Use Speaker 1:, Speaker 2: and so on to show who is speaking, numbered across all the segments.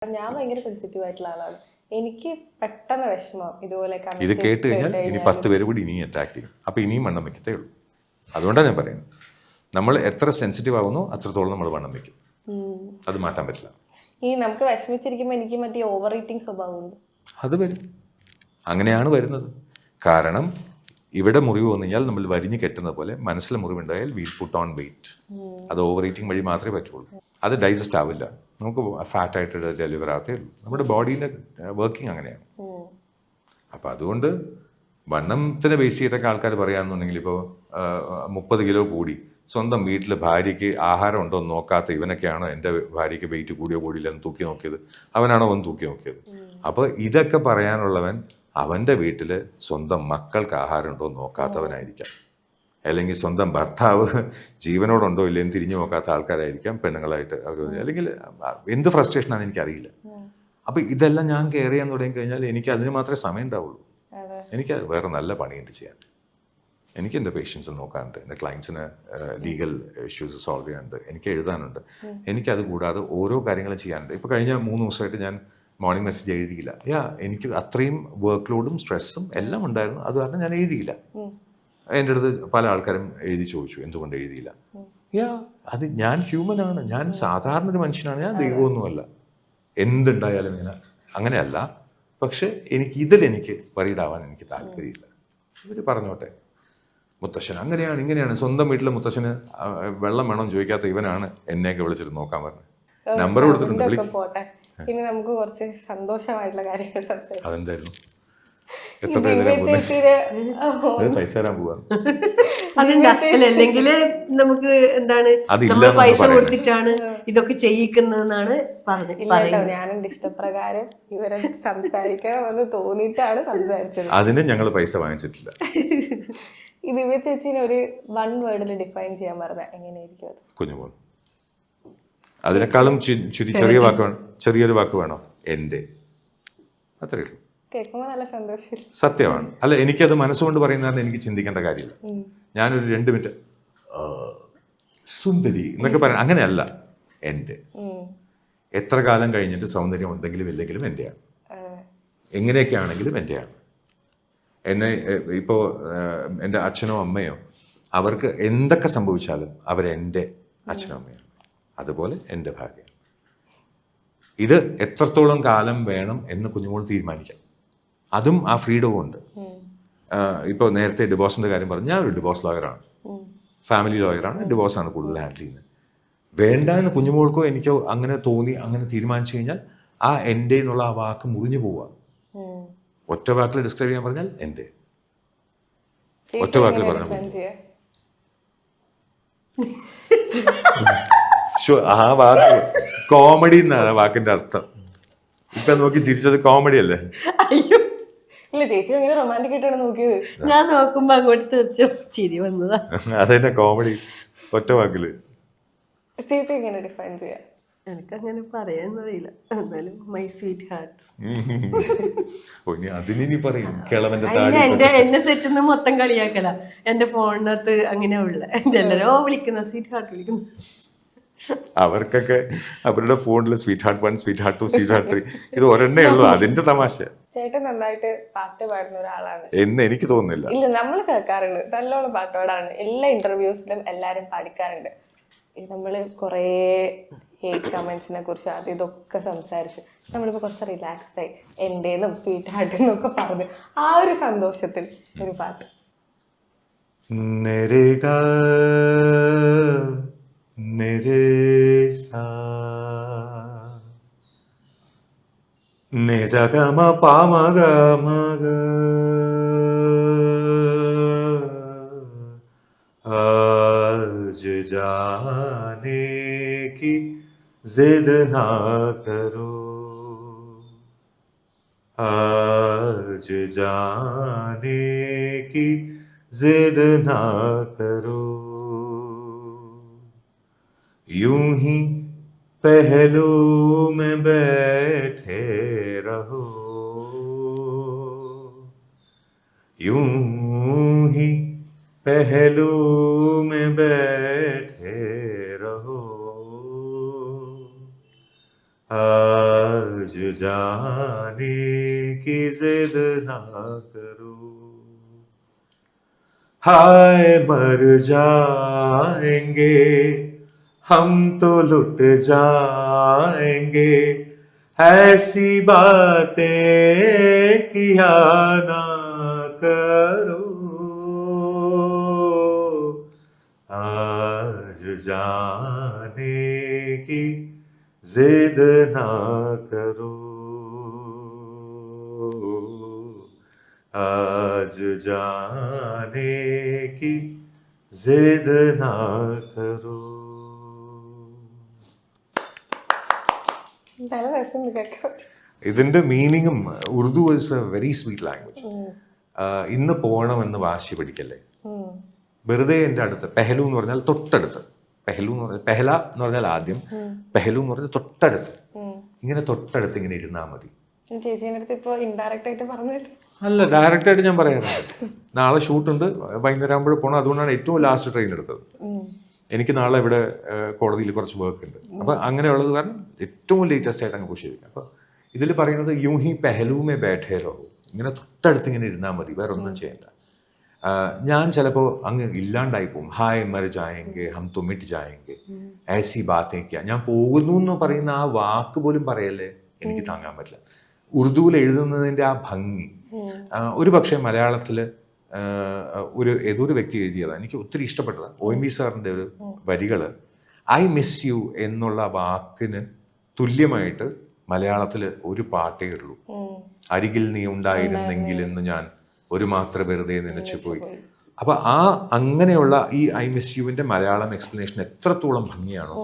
Speaker 1: ഞാൻ ഭയങ്കര സെൻസിറ്റീവ് ആയിട്ടുള്ള ആളാണ്. എനിക്ക് പെട്ടെന്ന് വിഷമം ഇതുപോലെ
Speaker 2: ഇത് കേട്ട് കഴിഞ്ഞാൽ ഇനി 10 പേര് കൂടി ഇനിയും അറ്റാക്ക് ചെയ്യും. അപ്പോൾ ഇനിയും വണ്ണം വെക്കത്തേ ഉള്ളൂ. അതുകൊണ്ടാണ് ഞാൻ പറയുന്നത്, നമ്മൾ എത്ര സെൻസിറ്റീവ് ആകുന്നു അത്രത്തോളം നമ്മൾ വണ്ണം വെക്കും. അത് മാറ്റാൻ പറ്റില്ല.
Speaker 1: ഈ നമുക്ക് വിഷമിച്ചിരിക്കുമ്പോൾ എനിക്ക് മറ്റേ ഓവർ ഈറ്റിംഗ് സ്വഭാവമുണ്ട്.
Speaker 2: അത് വരും, അങ്ങനെയാണ് വരുന്നത്. കാരണം ഇവിടെ മുറിവ് വന്നു കഴിഞ്ഞാൽ നമ്മൾ വരിഞ്ഞ് കെട്ടുന്ന പോലെ മനസ്സിലെ മുറിവുണ്ടായാൽ വീൽ പുട്ട് ഓൺ വെയിറ്റ്. അത് ഓവർ ഈറ്റിംഗ് വഴി മാത്രമേ പറ്റുള്ളൂ. അത് ഡൈജസ്റ്റ് ആവില്ല, നമുക്ക് ഫാറ്റായിട്ട് ഡെലിവർ ആകത്തേ ഉള്ളൂ. നമ്മുടെ ബോഡീൻ്റെ വർക്കിംഗ് അങ്ങനെയാണ്. അപ്പോൾ അതുകൊണ്ട് വണ്ണത്തിനെ ബേസ് ചെയ്തിട്ടൊക്കെ ആൾക്കാർ പറയുകയാണെന്നുണ്ടെങ്കിൽ ഇപ്പോൾ 30 കിലോ കൂടി സ്വന്തം വീട്ടിൽ ഭാര്യയ്ക്ക് ആഹാരം ഉണ്ടോ എന്ന് നോക്കാത്ത ഇവനൊക്കെയാണോ എൻ്റെ ഭാര്യയ്ക്ക് വെയിറ്റ് കൂടിയോ കൂടിയില്ല എന്ന് തൂക്കി നോക്കിയത്, അവനാണോ അവൻ തൂക്കി നോക്കിയത്. അപ്പോൾ ഇതൊക്കെ പറയാനുള്ളവൻ അവൻ്റെ വീട്ടിൽ സ്വന്തം മക്കൾക്ക് ആഹാരം ഉണ്ടോ എന്ന് നോക്കാത്തവനായിരിക്കാം, അല്ലെങ്കിൽ സ്വന്തം ഭർത്താവ് ജീവനോടുണ്ടോ ഇല്ലെന്ന് തിരിഞ്ഞു നോക്കാത്ത ആൾക്കാരായിരിക്കാം പെണ്ണുങ്ങളായിട്ട് അവർ. അല്ലെങ്കിൽ എന്ത് ഫ്രസ്ട്രേഷനാണെന്ന് എനിക്കറിയില്ല. അപ്പോൾ ഇതെല്ലാം ഞാൻ കെയർ ചെയ്യാൻ തുടങ്ങി കഴിഞ്ഞാൽ എനിക്ക് അതിന് മാത്രമേ സമയം ഉണ്ടാവുള്ളൂ. എനിക്ക് വേറെ നല്ല പണിയുണ്ട് ചെയ്യാൻ. എനിക്ക് എൻ്റെ പേഷ്യൻസ് നോക്കാനുണ്ട്, എൻ്റെ ക്ലയൻസിന് ലീഗൽ ഇഷ്യൂസ് സോൾവ് ചെയ്യാനുണ്ട്, എനിക്ക് എഴുതാനുണ്ട്, എനിക്കത് കൂടാതെ ഓരോ കാര്യങ്ങളും ചെയ്യാനുണ്ട്. ഇപ്പോൾ കഴിഞ്ഞ 3 ദിവസമായിട്ട് ഞാൻ മോർണിംഗ് മെസ്സേജ് എഴുതിയില്ല. എനിക്ക് അത്രയും വർക്ക് ലോഡും സ്ട്രെസ്സും എല്ലാം ഉണ്ടായിരുന്നു. അത് കാരണം ഞാൻ എഴുതിയില്ല. എൻ്റെ അടുത്ത് പല ആൾക്കാരും എഴുതി ചോദിച്ചു എന്തുകൊണ്ട് എഴുതിയില്ല. അത് ഞാൻ ഹ്യൂമനാണ്, ഞാൻ സാധാരണ ഒരു മനുഷ്യനാണ്, ഞാൻ ദൈവമൊന്നുമല്ല. എന്തുണ്ടായാലും ഇങ്ങനെ അങ്ങനെയല്ല. പക്ഷെ എനിക്ക് വറീഡാവാൻ എനിക്ക് താല്പര്യമില്ല. ഇവർ പറഞ്ഞോട്ടെ, മുത്തശ്ശൻ അങ്ങനെയാണ് ഇങ്ങനെയാണ്. സ്വന്തം വീട്ടിലെ മുത്തശ്ശന് വെള്ളം വേണമെന്ന് ചോദിക്കാത്ത ഇവനാണ് എന്നെയൊക്കെ വിളിച്ചിട്ട് നോക്കാൻ പറഞ്ഞത്. നമ്പർ കൊടുത്തിട്ടുണ്ട്.
Speaker 1: ഇനി നമുക്ക് കുറച്ച് സന്തോഷമായിട്ടുള്ള കാര്യങ്ങൾ സംസാരിക്കാം.
Speaker 2: അതെന്തായിരുന്നു? എത്ര പൈസ തരാൻ പോവാ?
Speaker 3: അല്ലെങ്കിൽ നമുക്ക് എന്താണ് പൈസ കൊടുത്തിട്ടാണ് ഇതൊക്കെ ചെയ്യിക്കുന്നതെന്നാണ്
Speaker 1: പറഞ്ഞത്. ഞാൻ എന്റെ ഇഷ്ടപ്രകാരം ഇവരെ സംസാരിക്കണമെന്ന് തോന്നിയിട്ടാണ് സംസാരിച്ചത്.
Speaker 2: അതിന് ഞങ്ങൾ പൈസ വാങ്ങിച്ചിട്ടില്ല.
Speaker 1: ഈ ദിവ്യ ചേച്ചിനെ ഒരു 1 വേർഡിൽ ഡിഫൈൻ ചെയ്യാൻ പറഞ്ഞാൽ എങ്ങനെയായിരിക്കും അത്?
Speaker 2: കുഞ്ഞുമോൾ. അതിനേക്കാളും ചെറിയൊരു വാക്ക് വേണോ? എൻ്റെ. അത്രയേ ഉള്ളൂ.
Speaker 1: കേൾക്കുമ്പോൾ നല്ല സന്തോഷം.
Speaker 2: സത്യമാണ്. അല്ല, എനിക്കത് മനസ്സുകൊണ്ട് പറയുന്നതാണ്, എനിക്ക് ചിന്തിക്കേണ്ട കാര്യമില്ല. ഞാനൊരു 2 മിനിറ്റ് സുന്ദരി എന്നൊക്കെ പറയാം, അങ്ങനെയല്ല. എൻ്റെ. എത്ര കാലം കഴിഞ്ഞിട്ട് സൗന്ദര്യം ഉണ്ടെങ്കിലും ഇല്ലെങ്കിലും എൻ്റെയാണ്. എങ്ങനെയൊക്കെ ആണെങ്കിലും എൻ്റെയാണ്. എന്നെ ഇപ്പോൾ എൻ്റെ അച്ഛനോ അമ്മയോ അവർക്ക് എന്തൊക്കെ സംഭവിച്ചാലും അവരെൻ്റെ അച്ഛനോ അമ്മയോ, അതുപോലെ എൻ്റെ ഭാര്യ. ഇത് എത്രത്തോളം കാലം വേണം എന്ന് കുഞ്ഞുമോൾ തീരുമാനിക്കാം. അതും ആ ഫ്രീഡവും ഉണ്ട്. ഇപ്പോൾ നേരത്തെ ഡിവോഴ്സിൻ്റെ കാര്യം പറഞ്ഞു. ഞാനൊരു ഡിവോഴ്സ് ലോയറാണ്, ഫാമിലി ലോയറാണ്, ഡിവോഴ്സാണ് കൂടുതൽ ഹാൻഡിൽ ചെയ്യുന്നത്. വേണ്ട എന്ന് കുഞ്ഞുമോൾക്കോ എനിക്കോ അങ്ങനെ തോന്നി, അങ്ങനെ തീരുമാനിച്ചു കഴിഞ്ഞാൽ ആ എൻ്റെ എന്നുള്ള ആ വാക്ക് മുറിഞ്ഞു പോവുക. ഒറ്റ വാക്കിൽ ഡിസ്ക്രൈബ് ചെയ്യാൻ പറഞ്ഞാൽ എൻ്റെ. ഒറ്റ വാക്കിൽ പറഞ്ഞാൽ ആ വാക്ക് കോമഡി എന്നാണ് വാക്കിന്റെ അർത്ഥം. ഇപ്പൊ നോക്കി ചിരിച്ചത് കോമഡി അല്ലേ?
Speaker 1: ഇല്ല ചേച്ചി ഭയങ്കര റൊമാൻറ്റിക് ആയിട്ടാണ് നോക്കിയത്.
Speaker 3: ഞാൻ നോക്കുമ്പോ അങ്ങോട്ട് തീർച്ച ചിരി വന്നതാ.
Speaker 2: അതെന്നെ കോമഡി ഒറ്റ വാക്കില്.
Speaker 1: ചേച്ചി എങ്ങനെ ഡിഫൈൻ ചെയ്യാം?
Speaker 3: എനിക്കങ്ങനെ പറയാന്നറിയില്ല, എന്നാലും മൈ സ്വീറ്റ് ഹാർട്ട്. എന്നെ സെറ്റിന്ന് മൊത്തം കളിയാക്കല. എന്റെ ഫോണിനകത്ത് അങ്ങനെ ഉള്ള എല്ലാരോ വിളിക്കുന്ന സ്വീറ്റ് ഹാർട്ട് വിളിക്കുന്നു.
Speaker 2: അവർക്കൊക്കെ അവരുടെ ഫോണില് sweet heart 1, sweet heart 2, sweet heart 3 ഇത് ഒരെണ്ണേ ഉള്ളൂ. അതിന്റെ തമാശ.
Speaker 1: ചേട്ടൻ നന്നായിട്ട് പാട്ട് പാടുന്ന ഒരാളാണ്
Speaker 2: എന്ന് എനിക്ക് തോന്നുന്നില്ല.
Speaker 1: ഇല്ല, നമ്മൾ കേൾക്കാറുണ്ട്, നല്ലോണം പാട്ടോടാണ്. എല്ലാ ഇന്റർവ്യൂസിലും എല്ലാരും പാടിക്കാറുണ്ട്. നമ്മള് കുറേ ഹേറ്റ് കമന്റ്സിനെ കുറിച്ച് അത് ഇതൊക്കെ സംസാരിച്ച് നമ്മളിപ്പോ കുറച്ച് റിലാക്സ് ആയി എന്റേന്നും സ്വീറ്റ് ഹാർട്ടെന്നും ഒക്കെ പറഞ്ഞു ആ ഒരു സന്തോഷത്തിൽ ഒരു പാട്ട്.
Speaker 2: आज जाने की जिद ना करो, आज जाने की जिद ना करो, यूं ही पहलू में बैठे रहो, यूं ही पहलू में बैठे रहो, आज जाने की जिद ना करो, हाय मर जाएंगे हम तो लुट जाएंगे, ऐसी बातें किया ना करो, आज जाने की जिद ना करो, आज जाने की जिद ना करो.
Speaker 1: നല്ല രസം കേൾക്കാം.
Speaker 2: ഇതിന്റെ മീനിങ്ങും Urdu is a very sweet language. ഇന്ന് പോകണമെന്ന് വാശി പിടിക്കല്ലേ. വെറുതെ എൻ്റെ അടുത്ത് പെഹലു എന്ന് പറഞ്ഞാൽ തൊട്ടടുത്ത്, പെഹലു എന്ന് പറഞ്ഞാൽ പെഹല എന്ന് പറഞ്ഞാൽ ആദ്യം, പെഹലു എന്ന് പറഞ്ഞാൽ തൊട്ടടുത്ത്, ഇങ്ങനെ തൊട്ടടുത്ത് ഇങ്ങനെ ഇരുന്നാൽ മതി.
Speaker 1: ചേച്ചീൻ്റെ അടുത്ത് ഇപ്പൊ ഇൻഡയറക്റ്റ് ആയിട്ട് പറഞ്ഞിട്ട്
Speaker 2: അല്ല, ഡയറക്റ്റായിട്ട് ഞാൻ പറയാറുണ്ട്. നാളെ ഷൂട്ടുണ്ട്, വൈകുന്നേരം ആകുമ്പോൾ പോകണം. അതുകൊണ്ടാണ് ഏറ്റവും ലാസ്റ്റ് ട്രെയിൻ എടുത്തത്. എനിക്ക് നാളെ ഇവിടെ കോടതിയിൽ കുറച്ച് വർക്ക് ഉണ്ട്. അപ്പം അങ്ങനെയുള്ളത് കാരണം ഏറ്റവും ലേറ്റസ്റ്റ് ആയിട്ട് അങ്ങ് പുഷ് ചെയ്യും. അപ്പോൾ ഇതിൽ പറയുന്നത് യൂം ഹി പെഹലൂമേ ബേഠേ രഹോ, ഇങ്ങനെ തൊട്ടടുത്ത് ഇങ്ങനെ ഇരുന്നാൽ മതി, വേറെ ഒന്നും ചെയ്യണ്ട. ഞാൻ ചിലപ്പോൾ അങ്ങ് ഇല്ലാണ്ടായി പോകും. ഹായ് മർ ജായെങ്കെ ഹം തോ മിറ്റ് ജായെങ്കെ ऐसी बातें क्या, ഞാൻ പോകുന്നു എന്ന് പറയുന്ന ആ വാക്ക് പോലും പറയല്ലേ എനിക്ക് താങ്ങാൻ പറ്റില്ല. ഉറുദുവിൽ എഴുതുന്നതിൻ്റെ ആ ഭംഗി ഒരു പക്ഷേ മലയാളത്തിൽ ഏതൊരു വ്യക്തി എഴുതിയതാണ്, എനിക്ക് ഒത്തിരി ഇഷ്ടപ്പെട്ടതാണ്. OMV സാറിൻ്റെ ഒരു വരികൾ, ഐ മിസ് യു എന്നുള്ള വാക്കിന് തുല്യമായിട്ട് മലയാളത്തിൽ ഒരു പാട്ടേ ഉള്ളൂ. അരികിൽ നീ ഉണ്ടായിരുന്നെങ്കിൽ എന്ന് ഞാൻ ഒരു മാത്ര വെറുതെ നനച്ചു പോയി. അപ്പൊ അങ്ങനെയുള്ള ഈ ഐ മിസ് യുവിന്റെ മലയാളം എക്സ്പ്ലനേഷൻ എത്രത്തോളം ഭംഗിയാണോ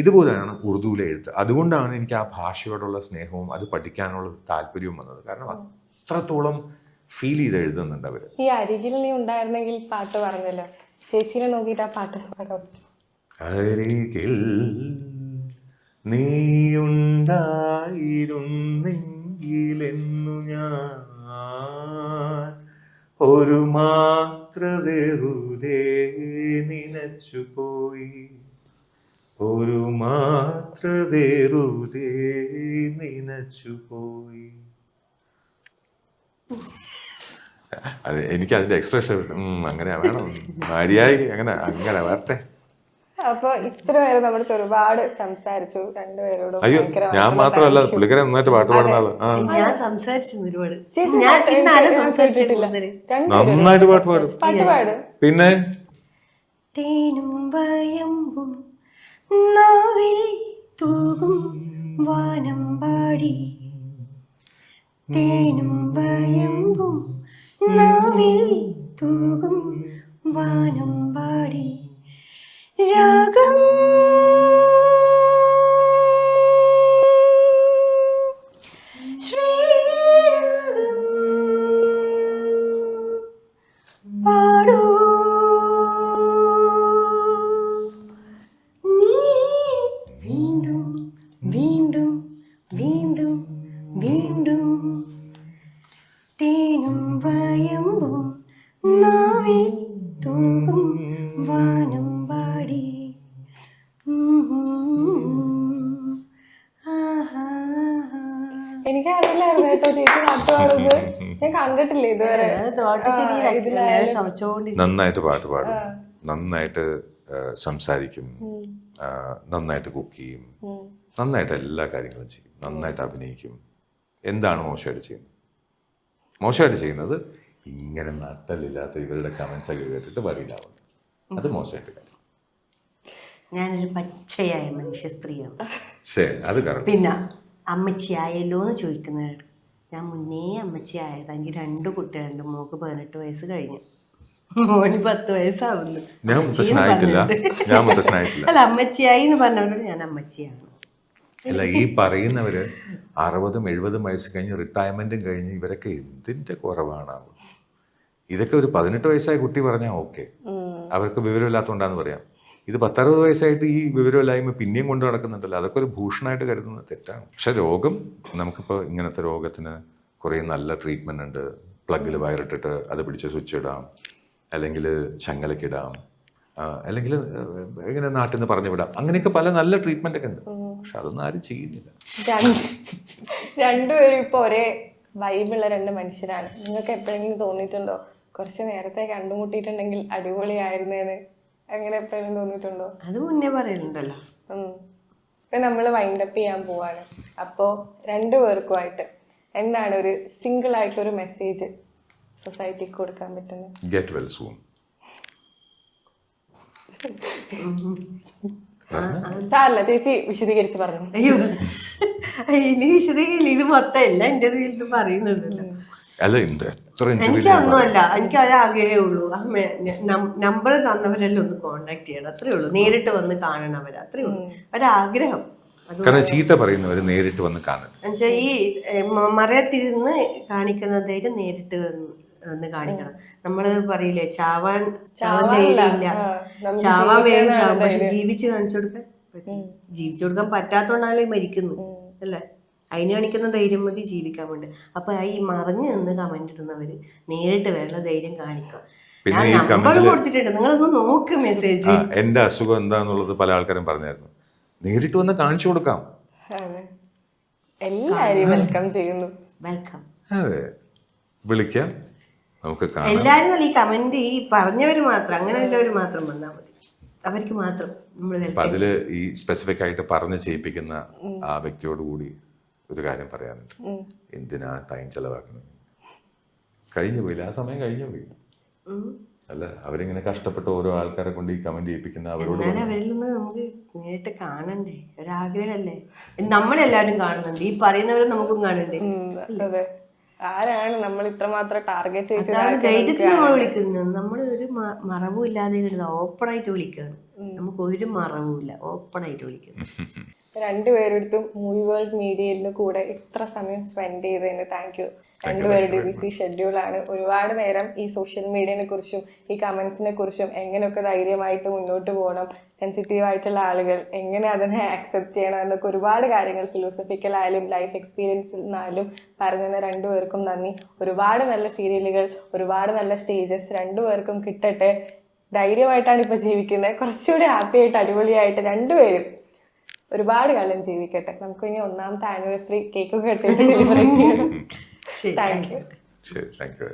Speaker 2: ഇതുപോലെയാണ് ഉറുദുവിലെ എഴുത്ത്. അതുകൊണ്ടാണ് എനിക്ക് ആ ഭാഷയോടുള്ള സ്നേഹവും അത് പഠിക്കാനുള്ള താല്പര്യവും വന്നത്. കാരണം അത്രത്തോളം ഫീൽ ചെയ്ത് എഴുതുന്നുണ്ട് അവര്.
Speaker 1: ഈ അരികിൽ നീ ഉണ്ടായിരുന്നെങ്കിൽ പാട്ട് പറഞ്ഞല്ലോ, ചേച്ചീനെ നോക്കിയിട്ട് ആ പാട്ട് പാടാം.
Speaker 2: അരികിൽ നീയുണ്ടായിരുന്നെങ്കിലെന്നു ഞാൻ ഒരു മാത്ര വെറുതെ നനച്ചുപോയി, ഒരു മാത്ര വെറുതെ നനച്ചുപോയി. അത് എനിക്ക് അതിന്റെ എക്സ്പ്രഷൻ അങ്ങനെ വേണം, മര്യാദയ്ക്ക് അങ്ങനെ വരട്ടെ.
Speaker 1: അപ്പൊ ഇത്ര നേരം നമ്മുടെ ഒരുപാട് സംസാരിച്ചു രണ്ടുപേരോടും.
Speaker 2: അയ്യോ, ഞാൻ മാത്രമല്ല, പുള്ളിക്കാരെ നന്നായിട്ട് പാട്ട് പാടുന്ന ആള്.
Speaker 3: ഞാൻ സംസാരിച്ചു ഒരുപാട്.
Speaker 1: സംസാരിച്ചിട്ടില്ല.
Speaker 2: നന്നായിട്ട് പാട്ട് പാടും. പിന്നെ
Speaker 3: തേനും വയമ്പും നാവിൽ തൂകും വാനം പാടി, തേനും വയമ്പും നാവിൽ തൂകും വാനം പാടി, രാഗം ശ്രീരാഗം പാടൂ നീ വീണ്ടും വീണ്ടും വീണ്ടും വീണ്ടും, തേനും വയമ്പും നാവിൽ തൂകും വാനം പാടി.
Speaker 1: എനിക്കറിയില്ലായിരുന്നു കേട്ടോ ചേച്ചി പാട്ട് പാടുന്നത്. ഞാൻ കണ്ടിട്ടില്ല ഇതുവരെ.
Speaker 2: നന്നായിട്ട് പാട്ട് പാടും, നന്നായിട്ട് സംസാരിക്കും, നന്നായിട്ട് കുക്ക് ചെയ്യും, നന്നായിട്ട് എല്ലാ കാര്യങ്ങളും ചെയ്യും, നന്നായിട്ട് അഭിനയിക്കും. എന്താണ് മോശമായിട്ട് ചെയ്യുന്നത്? മോശമായിട്ട് ചെയ്യുന്നത് ഇങ്ങനെ നട്ടലില്ലാത്ത ഇവരുടെ കമന്റ്സ് ഒക്കെ കേട്ടിട്ട് വരിയിലാവുന്നു. അത് മോശമായിട്ട് കാര്യം.
Speaker 3: ഞാനൊരു പച്ചയായ മനുഷ്യ സ്ത്രീയാണ്.
Speaker 2: ശരി, അത് കറക്റ്റ്.
Speaker 3: പിന്നെ അമ്മച്ചിയായല്ലോ എന്ന് ചോദിക്കുന്നവരോട് ഞാൻ മുന്നേ അമ്മച്ചിയായതാ. എനിക്ക് 2 കുട്ടികളുണ്ട്. മോക്ക് 18 വയസ്സ് കഴിഞ്ഞു, മോന് 10 വയസ്സാവുന്നു.
Speaker 2: ഞാൻ മുത്തശ്ശനായിട്ടില്ല.
Speaker 3: അല്ല, അമ്മച്ചിയായി എന്ന് പറഞ്ഞോണ്ട് ഞാൻ അമ്മച്ചിയാണ്.
Speaker 2: അല്ല, ഈ പറയുന്നവര് 60-70 വയസ്സ് കഴിഞ്ഞ് റിട്ടയർമെന്റും കഴിഞ്ഞ് ഇവരൊക്കെ എന്തിന്റെ കുറവാണ്? ഇതൊക്കെ ഒരു 18 വയസ്സായ കുട്ടി പറഞ്ഞാൽ ഓക്കെ, അവർക്ക് വിവരമില്ലാത്തതുകൊണ്ടാന്ന് പറയാം. ഇത് 10-60 വയസ്സായിട്ട് ഈ വിവരമില്ലായ്മ പിന്നെയും കൊണ്ട് നടക്കുന്നുണ്ടല്ലോ, അതൊക്കെ ഒരു ഭൂഷണമായിട്ട് കരുതുന്നത് തെറ്റാണ്. പക്ഷെ രോഗം, നമുക്കിപ്പോൾ ഇങ്ങനത്തെ രോഗത്തിന് കുറേ നല്ല ട്രീറ്റ്മെന്റ് ഉണ്ട്. പ്ലഗിൽ വയറിട്ടിട്ട് അത് പിടിച്ച് സ്വിച്ച് ഇടാം, അല്ലെങ്കിൽ ചങ്ങലക്കിടാം, അല്ലെങ്കിൽ ഇങ്ങനെ നാട്ടിൽ നിന്ന് പറഞ്ഞു വിടാം. അങ്ങനെയൊക്കെ പല നല്ല ട്രീറ്റ്മെന്റ് ഒക്കെ ഉണ്ട്. പക്ഷെ അതൊന്നും ആരും ചെയ്യുന്നില്ല.
Speaker 1: രണ്ടുപേരും ഇപ്പൊ ഒരേ വൈബുള്ള രണ്ട് മനുഷ്യരാണ്. നിങ്ങൾക്ക് എപ്പോഴെങ്കിലും തോന്നിയിട്ടുണ്ടോ കുറച്ച് നേരത്തെ കണ്ടുമുട്ടിയിട്ടുണ്ടെങ്കിൽ അടിപൊളിയായിരുന്നേന്ന്? അങ്ങനെ എപ്പോഴെങ്കിലും തോന്നിയിട്ടുണ്ടോ?
Speaker 3: അത് മുന്നേ പറയലുണ്ടല്ലോ.
Speaker 1: ഇപ്പൊ നമ്മൾ വൈൻഡപ്പ് ചെയ്യാൻ പോവാണ്. അപ്പോ രണ്ടുപേർക്കുമായിട്ട് എന്താണ് ഒരു സിംഗിൾ ആയിട്ടുള്ള ഒരു മെസ്സേജ് സൊസൈറ്റിക്ക് കൊടുക്കാൻ പറ്റുന്നത്?
Speaker 2: Get well soon.
Speaker 1: സാറല്ല, ചേച്ചി വിശദീകരിച്ച് പറഞ്ഞു.
Speaker 3: അയ്യോ, ഇനി വിശദീകരില്ല. ഇത് മൊത്തം എല്ലാ ഇന്റർവ്യൂവിൽ ഇത് പറയുന്നുണ്ടല്ലോ.
Speaker 2: അല്ല, എത്ര
Speaker 3: എനിക്കൊന്നുമല്ല, എനിക്ക് ഒരാഗ്രഹമേ ഉള്ളൂ. നമ്പർ തന്നവരെല്ലാം ഒന്ന് കോണ്ടാക്ട് ചെയ്യണം, അത്രേ ഉള്ളൂ. നേരിട്ട് വന്ന് കാണണം അവർ, അത്രേ ഉള്ളൂ. ഒരാഗ്രഹം.
Speaker 2: കാരണം ചീത്ത പറയുന്നവര് നേരിട്ട് വന്ന് കാണണം.
Speaker 3: എന്നുവെച്ചാൽ ഈ മറയത്തിരുന്ന് കാണിക്കുന്ന ധൈര്യം നേരിട്ട് വന്ന് കാണിക്കണം. നമ്മള് പറയില്ലേ, ചാവാൻ ധൈര്യമില്ല, ചാവാൻ വേഗം ചാവും, പക്ഷെ ജീവിച്ച് കാണിച്ചു കൊടുക്കാൻ പറ്റും. ജീവിച്ചു കൊടുക്കാൻ പറ്റാത്തോണ്ടാണല്ലേ മരിക്കുന്നു അല്ലേ? അതിന് കാണിക്കുന്ന ധൈര്യം മതി ജീവിക്കാൻ വേണ്ടി. അപ്പൊ ഈ മറിഞ്ഞു നിന്ന് കമന്റ് ഇടുന്നവര് നേരിട്ട് വേണ്ട ധൈര്യം കാണിക്കാം. ഞാൻ നമ്പർ കൊടുത്തിട്ടുണ്ട്, നിങ്ങളൊന്ന് നോക്ക് മെസ്സേജ്.
Speaker 2: എന്റെ അസുഖം എന്താന്നുള്ളത് പല ആൾക്കാരും പറഞ്ഞായിരുന്നു. നേരിട്ട് വന്ന് കാണിച്ചു കൊടുക്കാം.
Speaker 1: എല്ലാരും വെൽക്കം ചെയ്യുന്നു.
Speaker 3: വെൽക്കം.
Speaker 2: അതെ, വിളിക്കാം, നമുക്ക് കാണാം.
Speaker 3: എല്ലാരും ഈ കമന്റ് ഈ പറഞ്ഞവര് മാത്രം, അങ്ങനെ ഉള്ളവര് മാത്രം വന്നാൽ മതി. അവർക്ക് മാത്രം നമ്മൾ
Speaker 2: അപ്പൊ അതില് ഈ സ്പെസിഫിക് ആയിട്ട് പറഞ്ഞ് ചെയ്യിപ്പിക്കുന്ന ആ വ്യക്തിയോട് കൂടി ഒരു കാര്യം പറയാനുണ്ട്. എന്തിനാ ടൈം ചെലവാക്കുന്നത്? കഴിഞ്ഞു പോയില്ല, ആ സമയം കഴിഞ്ഞു പോയി. അല്ല, അവരിങ്ങനെ കഷ്ടപ്പെട്ട് ഓരോ ആൾക്കാരെ കൊണ്ട് ഈ കമന്റ് ചെയ്യിപ്പിക്കുന്ന അവരോട്
Speaker 3: അവരിൽ നിന്ന് നമുക്ക് നേരിട്ട് കാണണ്ടേ? ഒരാഗ്രഹമല്ലേ? നമ്മളെല്ലാരും കാണുന്നുണ്ട്, ഈ പറയുന്നവരെ നമുക്കും കാണണ്ടേ?
Speaker 1: അതെ, ആരാണ് നമ്മൾ ഇത്രമാത്രം ടാർഗറ്റ്
Speaker 3: അതാണ് ധൈര്യത്തിൽ നമ്മൾ വിളിക്കുന്നത്. നമ്മൾ ഒരു മറവും ഇല്ലാതെ ഓപ്പൺ ആയിട്ട് വിളിക്കുകയാണ്. നമുക്ക് ഒരു മറവും ഇല്ല, ഓപ്പൺ ആയിട്ട് വിളിക്കുന്നു.
Speaker 1: രണ്ടുപേരെടുത്തും മൂവി വേൾഡ് മീഡിയയിലും കൂടെ ഇത്ര സമയം സ്പെൻഡ് ചെയ്തതിന് താങ്ക് യു. രണ്ടുപേരുടെ ബിസി ഷെഡ്യൂളാണ്. ഒരുപാട് നേരം ഈ സോഷ്യൽ മീഡിയനെ കുറിച്ചും ഈ കമന്റ്സിനെ കുറിച്ചും എങ്ങനെയൊക്കെ ധൈര്യമായിട്ട് മുന്നോട്ട് പോകണം, സെൻസിറ്റീവ് ആയിട്ടുള്ള ആളുകൾ എങ്ങനെ അതിനെ ആക്സെപ്റ്റ് ചെയ്യണം എന്നൊക്കെ ഒരുപാട് കാര്യങ്ങൾ ഫിലോസഫിക്കൽ ആയാലും ലൈഫ് എക്സ്പീരിയൻസിൽ നിന്നായാലും പറഞ്ഞു രണ്ടുപേർക്കും നന്ദി. ഒരുപാട് നല്ല സീരിയലുകൾ, ഒരുപാട് നല്ല സ്റ്റേജസ് രണ്ടുപേർക്കും കിട്ടട്ടെ. ധൈര്യമായിട്ടാണ് ഇപ്പൊ ജീവിക്കുന്നത്, കുറച്ചുകൂടി ഹാപ്പി ആയിട്ട് അടിപൊളിയായിട്ട് രണ്ടുപേരും ഒരുപാട് കാലം ജീവിക്കട്ടെ. നമുക്ക് ഇനി 1ാമത്തെ ആനിവേഴ്സറി കേക്കൊക്കെ കട്ട് ചെയ്ത് സെലിബ്രേറ്റ് ചെയ്യണം. Thank you.
Speaker 2: ശരി, താങ്ക് യു.